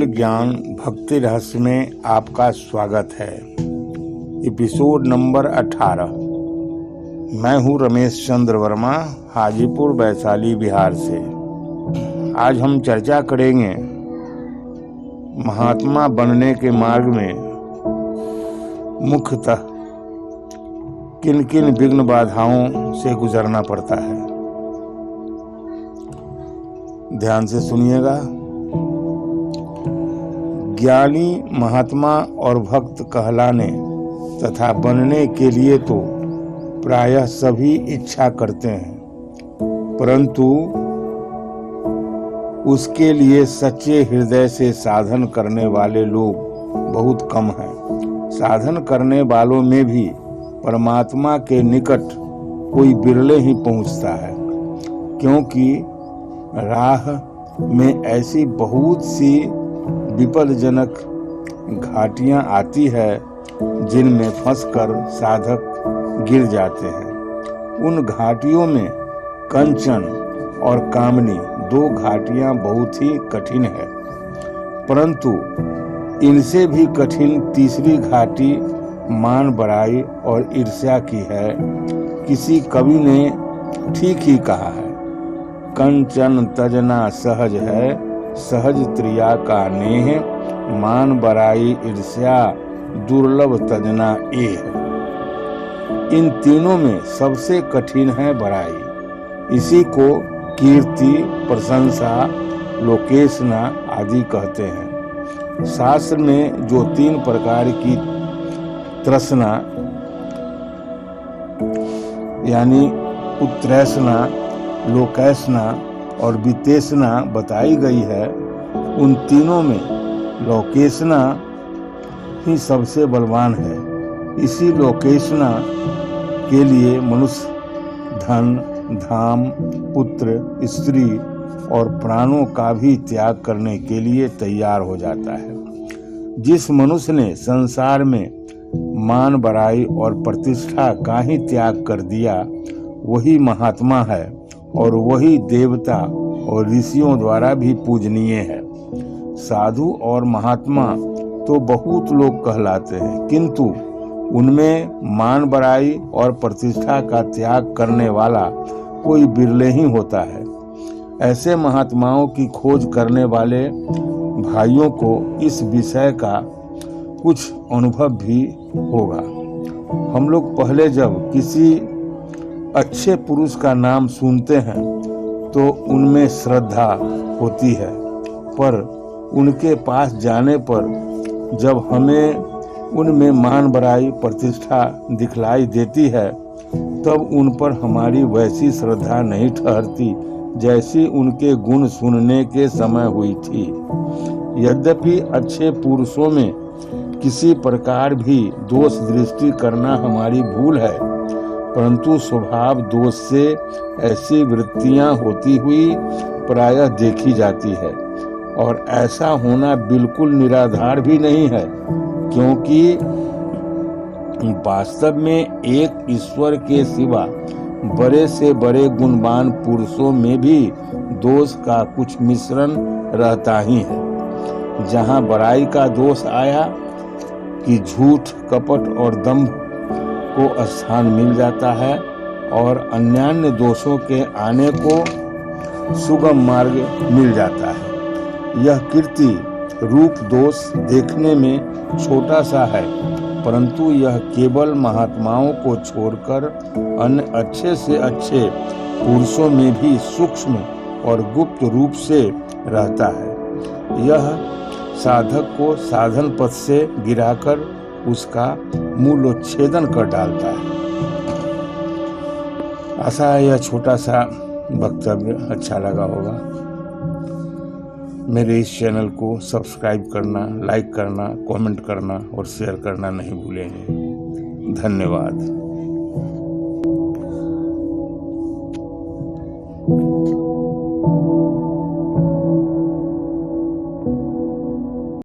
ज्ञान भक्ति रहस्य में आपका स्वागत है। Episode number 18। मैं हूँ रमेश चंद्र वर्मा, हाजीपुर वैशाली बिहार से। आज हम चर्चा करेंगे महात्मा बनने के मार्ग में मुख्यतः किन किन विघ्न बाधाओं से गुजरना पड़ता है। ध्यान से सुनिएगा। ज्ञानी, महात्मा और भक्त कहलाने तथा बनने के लिए तो प्रायः सभी इच्छा करते हैं, परंतु उसके लिए सच्चे हृदय से साधन करने वाले लोग बहुत कम हैं। साधन करने वालों में भी परमात्मा के निकट कोई बिरले ही पहुंचता है, क्योंकि राह में ऐसी बहुत सी विपदजनक घाटियां आती है जिनमें फंसकर साधक गिर जाते हैं। उन घाटियों में कंचन और कामनी दो घाटियां बहुत ही कठिन है, परंतु इनसे भी कठिन तीसरी घाटी मान बड़ाई और ईर्ष्या की है। किसी कवि ने ठीक ही कहा है, कंचन तजना सहज है, सहज त्रिया का नेह, मान बड़ाई ईर्ष्या दुर्लभ तजना एह। इन तीनों में सबसे कठिन है बड़ाई। इसी को कीर्ति, प्रशंसा, लोकेशना आदि कहते हैं। शास्त्र में जो 3 प्रकार की तृष्णा यानी उत्तृष्णा, लोकेशना और वितेशना बताई गई है, उन तीनों में लोकेशना ही सबसे बलवान है। इसी लोकेशना के लिए मनुष्य धन, धाम, पुत्र, स्त्री और प्राणों का भी त्याग करने के लिए तैयार हो जाता है। जिस मनुष्य ने संसार में मान बड़ाई और प्रतिष्ठा का ही त्याग कर दिया, वही महात्मा है और वही देवता और ऋषियों द्वारा भी पूजनीय है। साधु और महात्मा तो बहुत लोग कहलाते हैं, किंतु उनमें मान बड़ाई और प्रतिष्ठा का त्याग करने वाला कोई बिरले ही होता है। ऐसे महात्माओं की खोज करने वाले भाइयों को इस विषय का कुछ अनुभव भी होगा। हम लोग पहले जब किसी अच्छे पुरुष का नाम सुनते हैं तो उनमें श्रद्धा होती है, पर उनके पास जाने पर जब हमें उनमें मान बड़ाई प्रतिष्ठा दिखलाई देती है, तब उन पर हमारी वैसी श्रद्धा नहीं ठहरती जैसी उनके गुण सुनने के समय हुई थी। यद्यपि अच्छे पुरुषों में किसी प्रकार भी दोष दृष्टि करना हमारी भूल है, परंतु स्वभाव दोष से ऐसी वृत्तियां होती हुई प्रायः देखी जाती है, और ऐसा होना बिल्कुल निराधार भी नहीं है, क्योंकि वास्तव में एक ईश्वर के सिवा बड़े से बड़े गुणवान पुरुषों में भी दोष का कुछ मिश्रण रहता ही है। जहाँ बड़ाई का दोष आया कि झूठ, कपट और दंभ को स्थान मिल जाता है, और अन्यान्य दोषों के आने को सुगम मार्ग मिल जाता है। यह कीर्ति रूप दोष देखने में छोटा सा है, परंतु यह केवल महात्माओं को छोड़कर अन्य अच्छे से अच्छे पुरुषों में भी सूक्ष्म और गुप्त रूप से रहता है। यह साधक को साधन पथ से गिराकर उसका मूलोच्छेदन कर डालता है। आशा है यह छोटा सा वक्तव्य अच्छा लगा होगा। मेरे इस चैनल को सब्सक्राइब करना, लाइक करना, कमेंट करना और शेयर करना नहीं भूलेंगे। धन्यवाद।